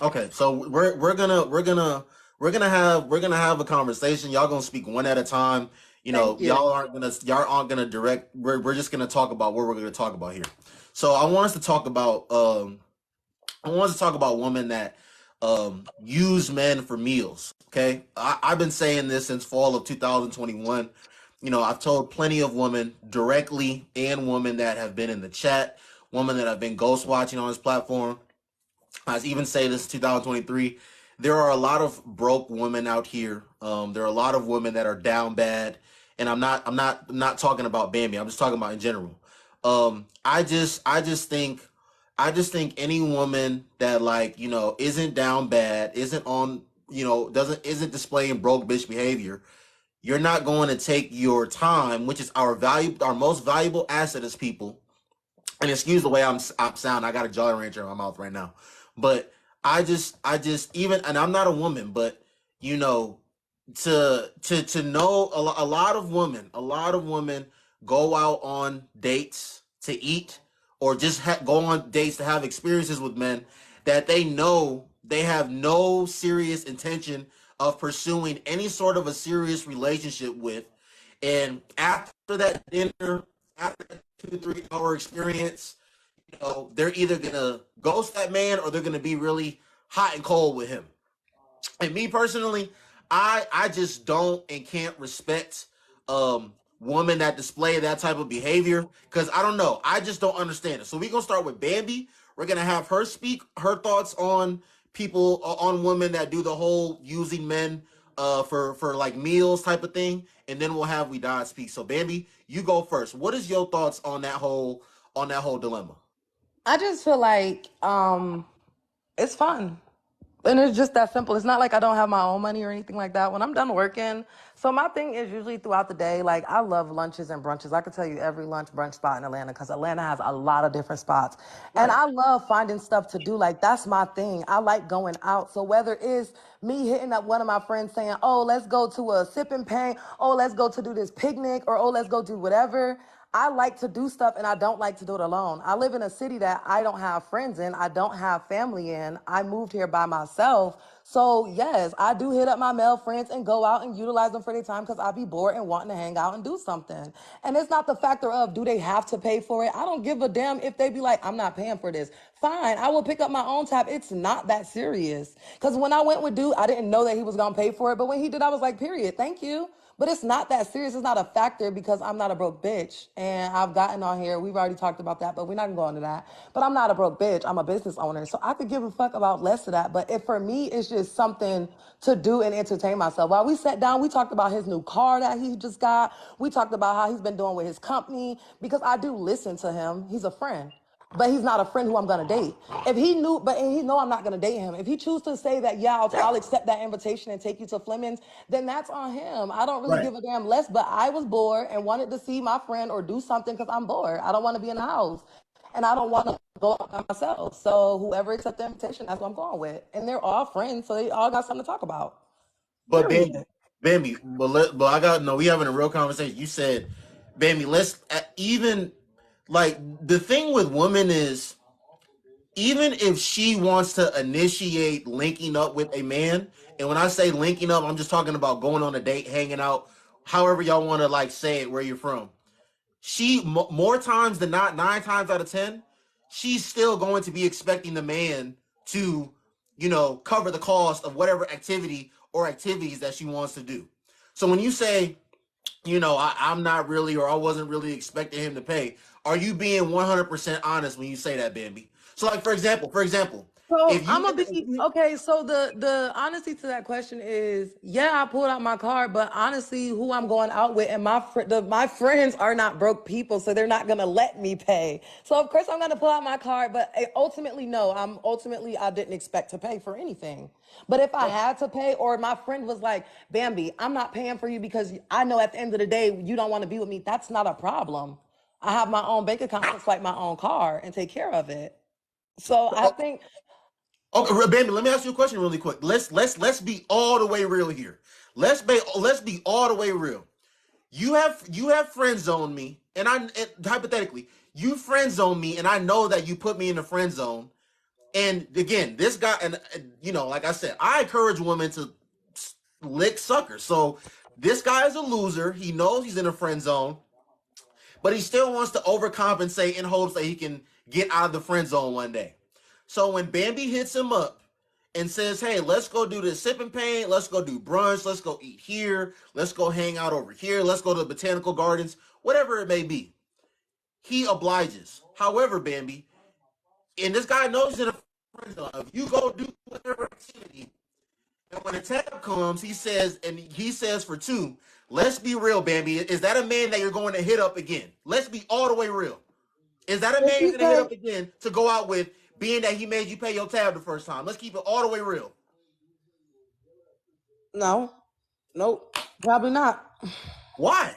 Okay, so we're gonna have a conversation. Y'all gonna speak one at a time. You know, Thank you. y'all aren't gonna direct. We're just gonna talk about what we're gonna talk about here. So I want us to talk about I want us to talk about women that use men for meals. Okay, I've been saying this since fall of 2021. You know, I've told plenty of women directly and women that have been in the chat, women that have been ghost watching on this platform. I even say this 2023. There are a lot of broke women out here. There are a lot of women that are down bad, and I'm not talking about Bambi. I'm just talking about in general. I just think any woman that like isn't down bad, isn't on doesn't isn't displaying broke bitch behavior. You're not going to take your time, which is our most valuable asset as people, and excuse the way I'm sound. I got a Jolly Rancher in my mouth right now, but I just even, and I'm not a woman, but you know, to know a lot of women go out on dates to eat or just go on dates to have experiences with men that they know they have no serious intention of pursuing any sort of a serious relationship with, and after that dinner, after that 2 3 hour experience, they're either gonna ghost that man or they're gonna be really hot and cold with him. And me personally, I just don't and can't respect women that display that type of behavior because I don't know. I just don't understand it. So we're gonna start with Bambi. We're gonna have her speak her thoughts on people on women that do the whole using men for like meals type of thing, and then we'll have We Die speak. So Bambi, you go first. What is your thoughts on that whole dilemma? I just feel like it's fun. And it's just that simple. It's not like I don't have my own money or anything like that. When I'm done working, so my thing is usually throughout the day, like I love lunches and brunches. I could tell you every lunch brunch spot in Atlanta because Atlanta has a lot of different spots. And Right. I love finding stuff to do. Like that's my thing. I like going out. So whether it's me hitting up one of my friends saying, oh, let's go to a sip and paint, oh, let's go to do this picnic, or oh, let's go do whatever. I like to do stuff and I don't like to do it alone. I live in a city that I don't have friends in, I don't have family in. I moved here by myself. So, yes, I do hit up my male friends and go out and utilize them for their time because I be bored and wanting to hang out and do something. And it's not the factor of do they have to pay for it? I don't give a damn if they be like, I'm not paying for this. Fine, I will pick up my own tab. It's not that serious. Because when I went with dude, I didn't know that he was going to pay for it. But when he did, I was like, period, thank you. But it's not that serious. It's not a factor because I'm not a broke bitch. And I've gotten on here. We've already talked about that, but we're not gonna go into that. But I'm not a broke bitch. I'm a business owner. So I could give a fuck about less of that. But if for me, it's just something to do and entertain myself. While we sat down, we talked about his new car that he just got. We talked about how he's been doing with his company because I do listen to him. He's a friend, but he's not a friend who I'm gonna date. If he knew, but and he know I'm not gonna date him. If he chooses to say that, yeah, I'll accept that invitation and take you to Fleming's, then that's on him. I don't really Right. give a damn less. But I was bored and wanted to see my friend or do something because I'm bored. I don't want to be in the house, and I don't want to go out by myself. So whoever accepts the invitation, that's what I'm going with. And they're all friends, so they all got something to talk about. But Period. But I got no. We having a real conversation. You said, Bambi, let's even like the thing with women is even if she wants to initiate linking up with a man, and when I say linking up, I'm just talking about going on a date, hanging out, however y'all want to like say it, where you're from. More times than not, 9 times out of 10, she's still going to be expecting the man to, cover the cost of whatever activity or activities that she wants to do. So when you say, I'm not really, or I wasn't really expecting him to pay, are you being 100% honest when you say that, Bambi? So, like, for example, So if I'm you, gonna be okay. So the honesty to that question is, yeah, I pulled out my card, but honestly, who I'm going out with and my friends are not broke people, so they're not gonna let me pay. So of course I'm gonna pull out my card, but ultimately, no, I didn't expect to pay for anything. But if I had to pay, or my friend was like, Bambi, I'm not paying for you because I know at the end of the day you don't want to be with me. That's not a problem. I have my own bank account, just like my own car, and take care of it. So I think okay, Bambi, let me ask you a question really quick. Let's be all the way real here. Let's be all the way real. You have friend zoned me, and hypothetically you friend zone me, and I know that you put me in the friend zone. And again, this guy, and you know, like I said, I encourage women to lick suckers. So this guy is a loser. He knows he's in a friend zone, but he still wants to overcompensate in hopes that he can get out of the friend zone one day. So when Bambi hits him up and says, "Hey, let's go do this sip and paint. Let's go do brunch. Let's go eat here. Let's go hang out over here. Let's go to the botanical gardens, whatever it may be," he obliges. However, Bambi, and this guy knows he's in a friend zone. If you go do whatever activity, and when the tab comes, he says for two, let's be real, Bambi. Is that a man that you're going to hit up again? Let's be all the way real. Is that a If man he you're going to hit say up again to go out with, being that he made you pay your tab the first time? Let's keep it all the way real. no, nope, probably not. Why?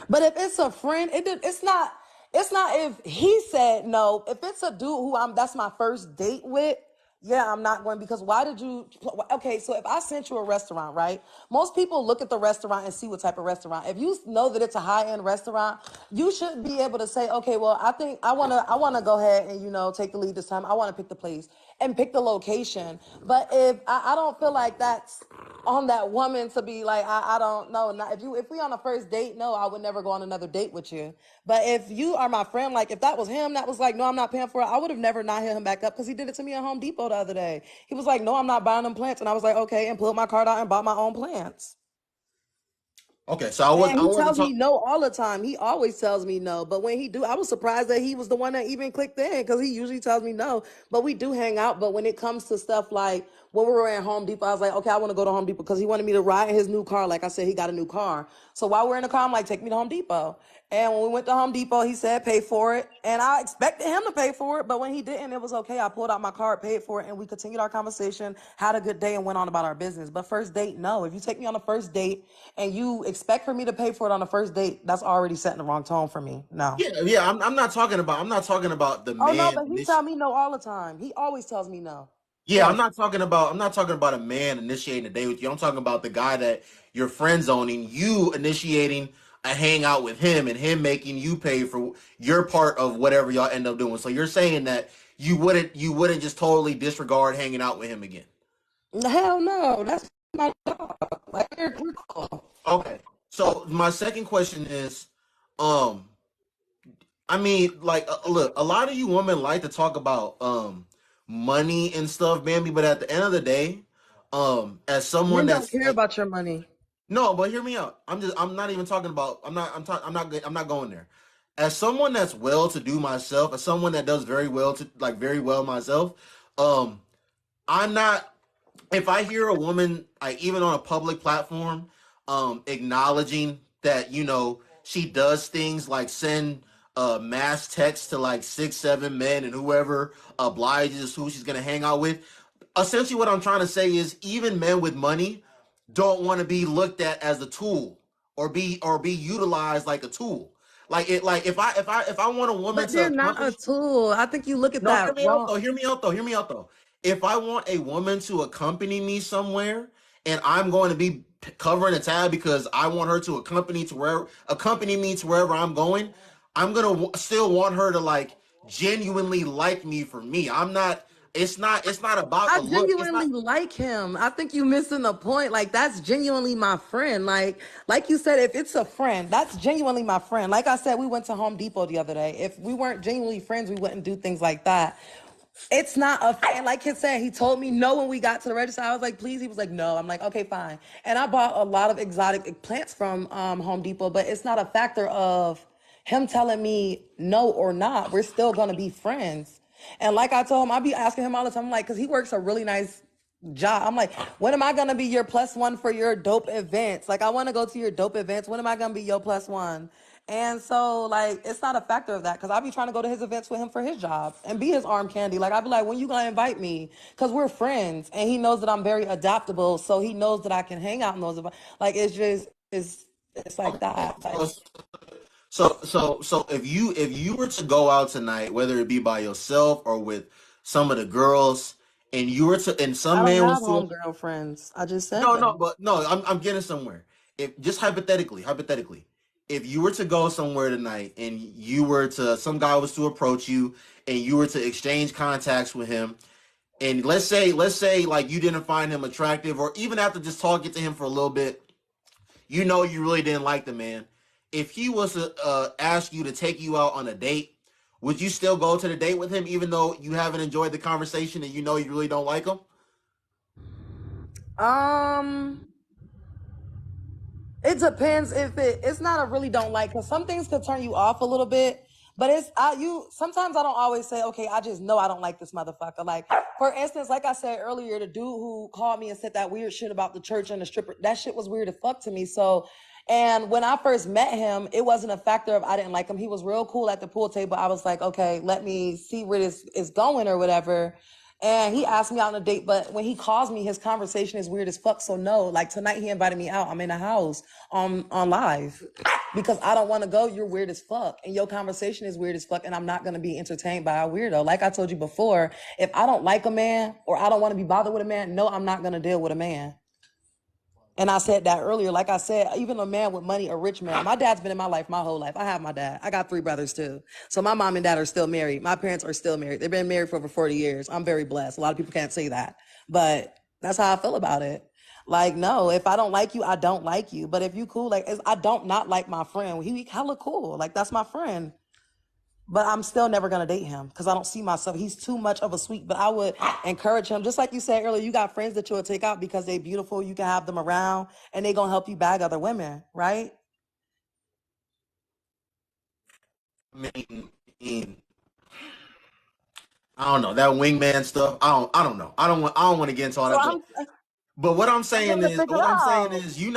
But if it's a friend, it's not. It's not if he said no. If it's a dude who that's my first date with, yeah, I'm not going because why did you? Okay, so if I sent you a restaurant, right? Most people look at the restaurant and see what type of restaurant. If you know that it's a high end restaurant, you should be able to say, okay, well, I think I wanna go ahead and take the lead this time. I want to pick the place and pick the location. But if I don't feel like that's on that woman to be like, I don't know. Not, if we on a first date, no, I would never go on another date with you. But if you are my friend, like if that was him, that was like, no, I'm not paying for it. I would have never not hit him back up because he did it to me at Home Depot the other day. He was like, no, I'm not buying them plants, and I was like, okay, and pulled my card out and bought my own plants. Okay, so I was And I he wanted tells to talk. me no all the time. He always tells me no. But when he do, I was surprised that he was the one that even clicked in because he usually tells me no. But we do hang out. But when it comes to stuff like when we were at Home Depot, I was like, okay, I want to go to Home Depot because he wanted me to ride in his new car. Like I said, he got a new car. So while we're in the car, I'm like, take me to Home Depot. And when we went to Home Depot, he said, pay for it. And I expected him to pay for it. But when he didn't, it was okay. I pulled out my card, paid for it, and we continued our conversation, had a good day, and went on about our business. But first date, no. If you take me on a first date and you expect for me to pay for it on the first date, that's already setting the wrong tone for me. No. Yeah, yeah. I'm not talking about the Oh no, man. but he tell me no all the time. He always tells me no. Yeah, I'm Yes. not talking about I'm not talking about a man initiating a date with you. I'm talking about the guy that you're friend zoning, you initiating a hangout with him and him making you pay for your part of whatever y'all end up doing. So you're saying that you wouldn't just totally disregard hanging out with him again. Hell no. That's my dog. Like we're cool. Okay. So my second question is, um, I mean, like, look, a lot of you women like to talk about money and stuff, Bambi, but at the end of the day, as someone Men don't that's care like, about your money. no, but hear me out. I'm not even talking about. I'm not going there. As someone that's well to do myself, as someone that does very well myself, um, I'm not. If I hear a woman, like even on a public platform, acknowledging that she does things like send mass text to like 6, 7 men and whoever obliges who she's gonna hang out with. Essentially, what I'm trying to say is even men with money don't want to be looked at as a tool or be utilized like a tool. Like if I want a woman But to they're not a accompany. tool. I think you look at No, hear that me out wrong. though. Hear me out though. Hear me out though. If I want a woman to accompany me somewhere, and I'm going to be covering a tab because I want her to accompany me to wherever I'm going, I'm gonna still want her to like genuinely like me for me. I'm not. It's not about I a look. It's genuinely not. like him. I think you missing the point. Like that's genuinely my friend. Like you said, if it's a friend, that's genuinely my friend. Like I said, we went to Home Depot the other day. If we weren't genuinely friends, we wouldn't do things like that. It's not a fan. Like he said, he told me no when we got to the register. I was like, please. He was like, no. I'm like, okay, fine. And I bought a lot of exotic plants from Home Depot, but it's not a factor of him telling me no or not. We're still gonna be friends. And like I told him, I be asking him all the time, I'm like, because he works a really nice job. I'm like, when am I gonna be your plus one for your dope events? Like, I want to go to your dope events. When am I gonna be your plus one? And so, like, it's not a factor of that because I be trying to go to his events with him for his job and be his arm candy. Like, I be like, when you gonna invite me? Because we're friends, and he knows that I'm very adaptable, so he knows that I can hang out in those events. Like, it's like Okay, that. Like, so if you were to go out tonight, whether it be by yourself or with some of the girls, and you were to and I some don't man have was to. homegirl friends. I just said No, no, that. but no, I'm getting somewhere. If just hypothetically, if you were to go somewhere tonight and some guy was to approach you and you were to exchange contacts with him, and let's say like you didn't find him attractive, or even after just talking to him for a little bit, you know you really didn't like the man. If he was to ask you to take you out on a date, would you still go to the date with him even though you haven't enjoyed the conversation and you know you really don't like him? Um, it depends if it's not a really don't like, because some things could turn you off a little bit. But it's you sometimes I don't always say, okay, I just know I don't like this motherfucker. Like, for instance, like I said earlier, the dude who called me and said that weird shit about the church and the stripper, that shit was weird as fuck to me. So, and when I first met him, it wasn't a factor of I didn't like him. He was real cool at the pool table. I was like, okay, let me see where this is going or whatever. And he asked me out on a date, but when he calls me, his conversation is weird as fuck. So no, like tonight he invited me out. I'm in the house on live because I don't want to go. You're weird as fuck, and your conversation is weird as fuck, and I'm not gonna be entertained by a weirdo. Like I told you before, if I don't like a man or I don't want to be bothered with a man, no, I'm not gonna deal with a man. And I said that earlier. Like I said, even a man with money, a rich man. My dad's been in my life my whole life. I have my dad. I got 3 brothers too. So my mom and dad are still married. My parents are still married. They've been married for over 40 years. I'm very blessed. A lot of people can't say that. But that's how I feel about it. Like, no, if I don't like you, I don't like you. But if you cool, like I don't not like my friend. He hella cool. Like that's my friend. But I'm still never gonna date him because I don't see myself. He's too much of a sweet. But I would encourage him, just like you said earlier. You got friends that you'll take out because they beautiful. You can have them around, and they gonna help you bag other women, right? I mean, I don't know that wingman stuff. I don't know. I don't want to get into all So that. But I'm trying to figure what it I'm saying out. is you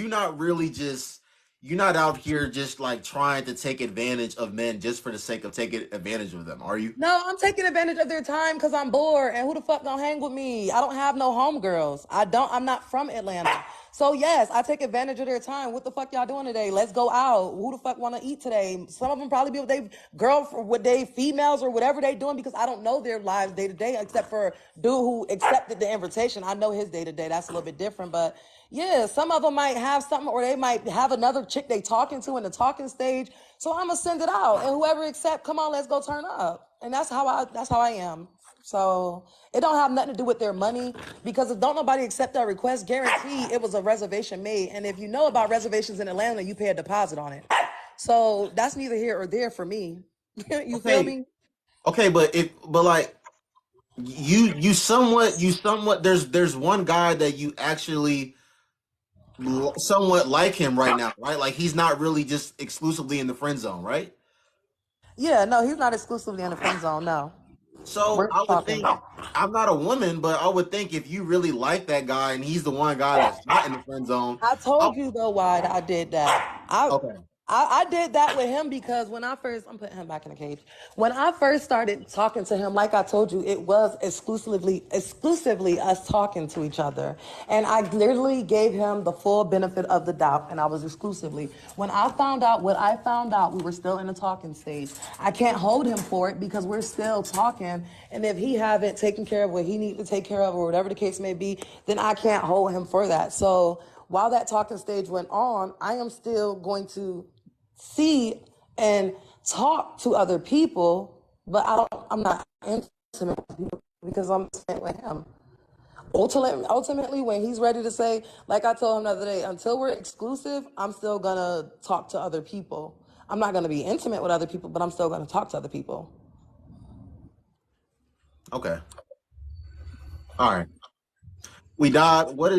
not really just you're not out here just like trying to take advantage of men just for the sake of taking advantage of them, are you? No, I'm taking advantage of their time because I'm bored. And who the fuck gonna hang with me? I don't have no homegirls. I'm not from Atlanta. So yes, I take advantage of their time. What the fuck y'all doing today? Let's go out. Who the fuck want to eat today? Some of them probably be with they with they females or whatever they doing because I don't know their lives day to day except for dude who accepted the invitation. I know his day to day. That's a little bit different, but yeah, some of them might have something, or they might have another chick they talking to in the talking stage. So I'm gonna send it out, and whoever accept, come on, let's go turn up. And that's how I am. So it don't have nothing to do with their money because if don't nobody accept that request, guarantee it was a reservation made. And if you know about reservations in Atlanta, you pay a deposit on it. So that's neither here or there for me. You feel Okay, me? okay, but like you somewhat there's one guy that you actually somewhat like him right now, right? Like he's not really just exclusively in the friend zone, right? Yeah, no, he's not exclusively in the friend zone. No, So we're I would talking. think I'm not a woman, but I would think if you really like that guy and he's the one guy that's not in the friend zone, I I, told you though why I did that. okay, I did that with him because when I first I'm putting him back in the cage. When I first started talking to him, like I told you, it was exclusively us talking to each other. And I literally gave him the full benefit of the doubt and I was exclusively. When I found out what I found out, we were still in the talking stage. I can't hold him for it because we're still talking. And if he haven't taken care of what he needs to take care of or whatever the case may be, then I can't hold him for that. So while that talking stage went on, I am still going to see and talk to other people, but I'm not intimate with people because I'm intimate with him. Ultimately, when he's ready to say, like I told him the other day, until we're exclusive, I'm still gonna talk to other people. I'm not gonna be intimate with other people, but I'm still gonna talk to other people. okay, all right. We died. What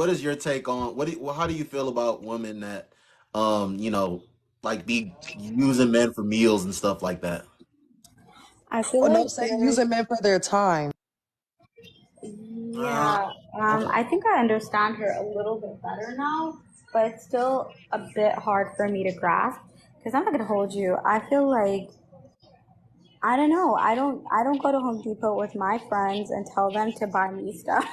is your take on how do you feel about women that like be using men for meals and stuff like that? I feel Oh no, like say there's, using men for their time. Uh, yeah, okay. I think I understand her a little bit better now, but it's still a bit hard for me to grasp because I'm not gonna hold you. I feel like I don't know. I don't go to Home Depot with my friends and tell them to buy me stuff.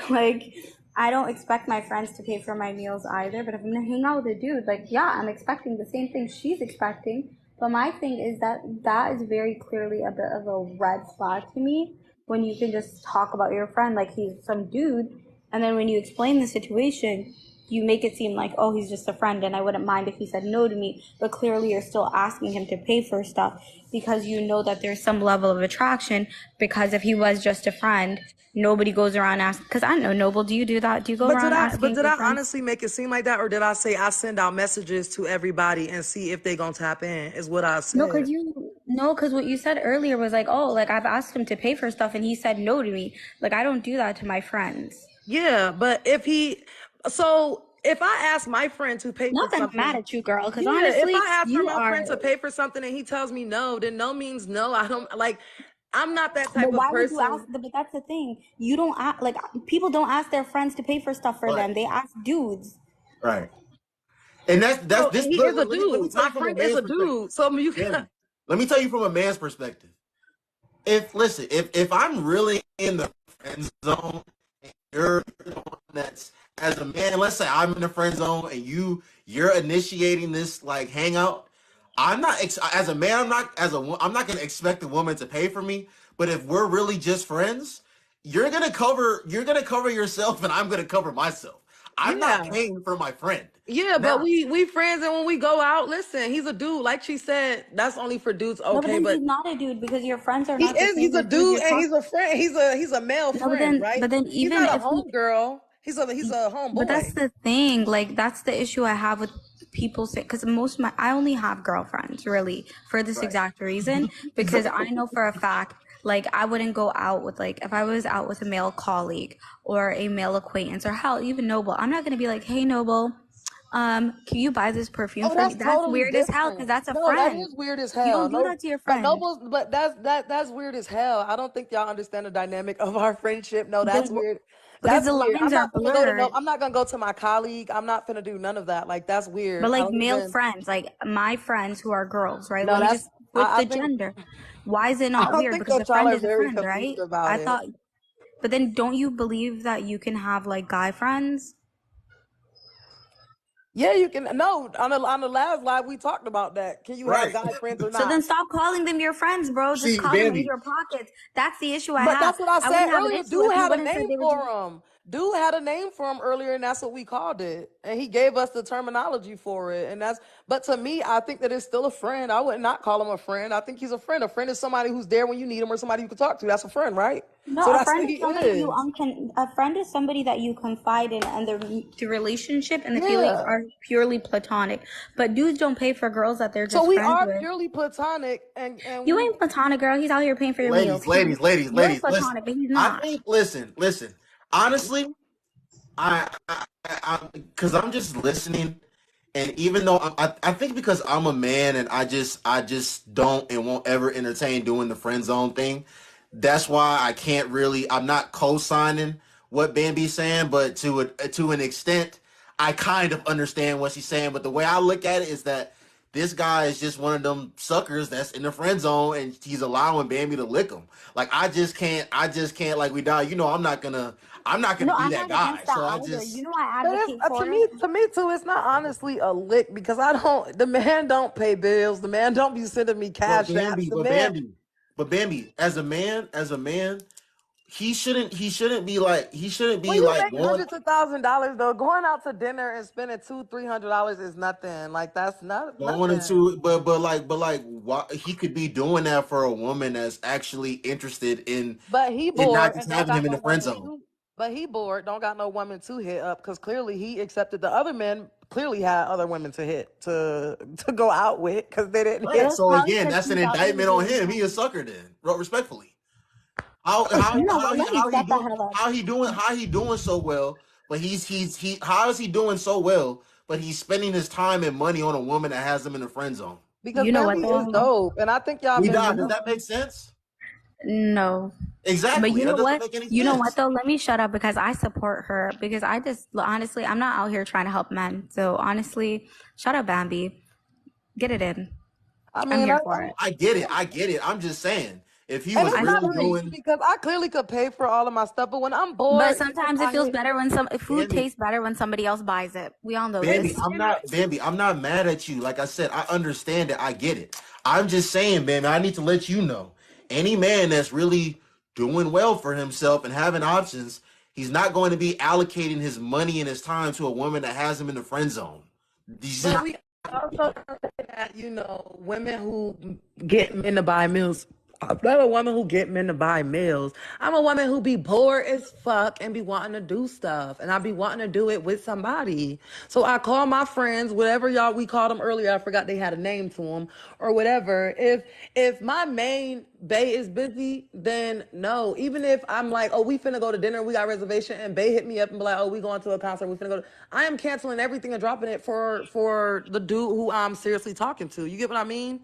Like I don't expect my friends to pay for my meals either. But if I'm gonna hang out with a dude, like yeah, I'm expecting the same thing she's expecting. But my thing is that that is very clearly a bit of a red flag to me when you can just talk about your friend like he's some dude, and then when you explain the situation, you make it seem like, oh, he's just a friend and I wouldn't mind if he said no to me, but clearly you're still asking him to pay for stuff because you know that there's some level of attraction. Because if he was just a friend, nobody goes around asking. Because I don't know, Noble, do you do that? Do you go But around asking did your I friends? honestly make it seem like that, or did I say I send out messages to everybody and see if they gonna tap in? Is what I No, said. because what you said earlier was like, oh, like I've asked him to pay for stuff and he said no to me. Like I don't do that to my friends. Yeah, but if I ask my friend to pay for Not that I'm mad something, at you, girl, because yeah, if honestly, I ask for you my are. friend to pay for something and he tells me no, then no means no. I don't like. I'm not that But type of why would you ask? person. But that's the thing. You don't ask, like people don't ask their friends to pay for stuff for Right. them. They ask dudes. Right. And that's So this. he Look, is a let me dude. tell My you from a friend is man's a perspective. dude. So you Damn. Let me tell you from a man's perspective. If I'm really in the friend zone, and you're the one that's as a man. Let's say I'm in the friend zone and you're initiating this like hangout. I'm not as a man. I'm not gonna expect a woman to pay for me. But if we're really just friends, you're gonna cover yourself, and I'm gonna cover myself. I'm not yeah. paying for my friend. Yeah, but Now, we friends, and when we go out, listen, he's a dude. Like she said, that's only for dudes. No, but Okay, then but he's not a dude because your friends are he not the is. same He's a as dudes dude, you're and talking. he's a friend. He's a male No, friend, right? but then He's even not a if he, homegirl. He's a but that's homeboy. the thing. Like that's the issue I have with people say because most of my I only have girlfriends really for this right? exact reason because I know for a fact like I wouldn't go out with like if I was out with a male colleague or a male acquaintance or hell even Noble, I'm not gonna be like, hey Noble, can you buy this perfume Oh, for me? that's That's totally weird as hell different. because that's a No, that friend. is weird as You hell. don't do No, that to your but friend. Noble's, but that's weird as hell. I don't think y'all understand the dynamic of our friendship. No, that's Then weird. because That's the weird. lines are blurred. I'm not gonna go to my colleague. I'm not gonna do none of that. Like that's weird. But I like don't male even. friends, like my friends who are girls, right? No, Let me just flip I the think gender. Why is it I not don't weird? think Because a that y'all friend are is a very friend, confused right? about I it. thought, but then don't you believe that you can have like guy friends? Yeah, you can. No, on the last live we talked about that. Can you have Right. guy friends or So not? then stop calling them your friends, bro. Just See, call them in Bambi. your pockets. That's the issue I But have. that's what I I said wouldn't have an earlier. issue Dude if you had a wouldn't say name they were for just. him. Dude had a name for him earlier, and that's what we called it. And he gave us the terminology for it. But to me, I think that it's still a friend. I would not call him a friend. I think he's a friend. A friend is somebody who's there when you need him or somebody you can talk to. That's a friend, right? No, So a that's friend what is he somebody you is. a friend is somebody that you confide in, and the relationship and the feelings Yeah. are purely platonic. But dudes don't pay for girls that they're So just we friends are with. purely platonic, and You we. ain't platonic, girl. He's out here paying for your meals. Ladies, ladies, ladies, You're ladies, listen. platonic, but he's I not. think, listen. Honestly, because I'm just listening, and even though I think because I'm a man and I just don't and won't ever entertain doing the friend zone thing. That's why I can't really. I'm not co-signing what Bambi's saying, but to an extent, I kind of understand what she's saying. But the way I look at it is that this guy is just one of them suckers that's in the friend zone, and he's allowing Bambi to lick him. Like I just can't. Like we die. I'm not gonna No, be I'm that not against guy. that So I either. You just know, I But it's, advocate for it. to me too, it's not honestly a lick because I don't. The man don't pay bills. The man don't be sending me but cash apps. Bambi, The but man. Bambi, but Bambi, as a man, he shouldn't be When you like make going hundreds of $1,000s though, going out to dinner and spending $200-300 is nothing. Like that's not going nothing. into but like why he could be doing that for a woman that's actually interested in But he in not bored just and don't having him got in no the friend woman zone. to. But he bored, don't got no woman to hit up because clearly he accepted the other men. Clearly had other women to hit to go out with because they didn't But Right. hit. that's So probably again, because that's an he's out here indictment on being him. He a friends. sucker then, respectfully. How how You know how what? he Let me how he shut the do hell up. how he doing so well, but he how is he doing so well, but he's spending his time and money on a woman that has him in the friend zone. Because You know what Bambi is though? dope, and I think y'all We been die. You Does know, that make sense? no. But Exactly. you That know doesn't what? make any You know what sense. though? Let me shut up because I support her because I just honestly, I'm not out here trying to help men. So honestly, shut up, Bambi. Get it in. I I'm mean, here for it. I get it. I get it. I'm just saying, if he and was it's I not really support really you. easy doing because I clearly could pay for all of my stuff, but when I'm But bored, even if sometimes it I feels hit. better when food Bambi, tastes better when somebody else buys it. We all know Bambi, this. I'm not mad at you. Like I said, I understand it. I get it. I'm just saying, Bambi, I need to let you know, any man that's really doing well for himself and having options, He's not going to be allocating his money and his time to a woman that has him in the friend zone. But we also say that, women who get men to buy meals. I'm not a woman who get men to buy meals. I'm a woman who be bored as fuck and be wanting to do stuff. And I be wanting to do it with somebody. So I call my friends, whatever y'all we called them earlier. I forgot they had a name to them or whatever. If my main bae is busy, then no. Even if I'm like, oh, we finna go to dinner, we got reservation, and bae hit me up and be like, oh, we going to a concert, we finna go. I am canceling everything and dropping it for the dude who I'm seriously talking to. You get what I mean?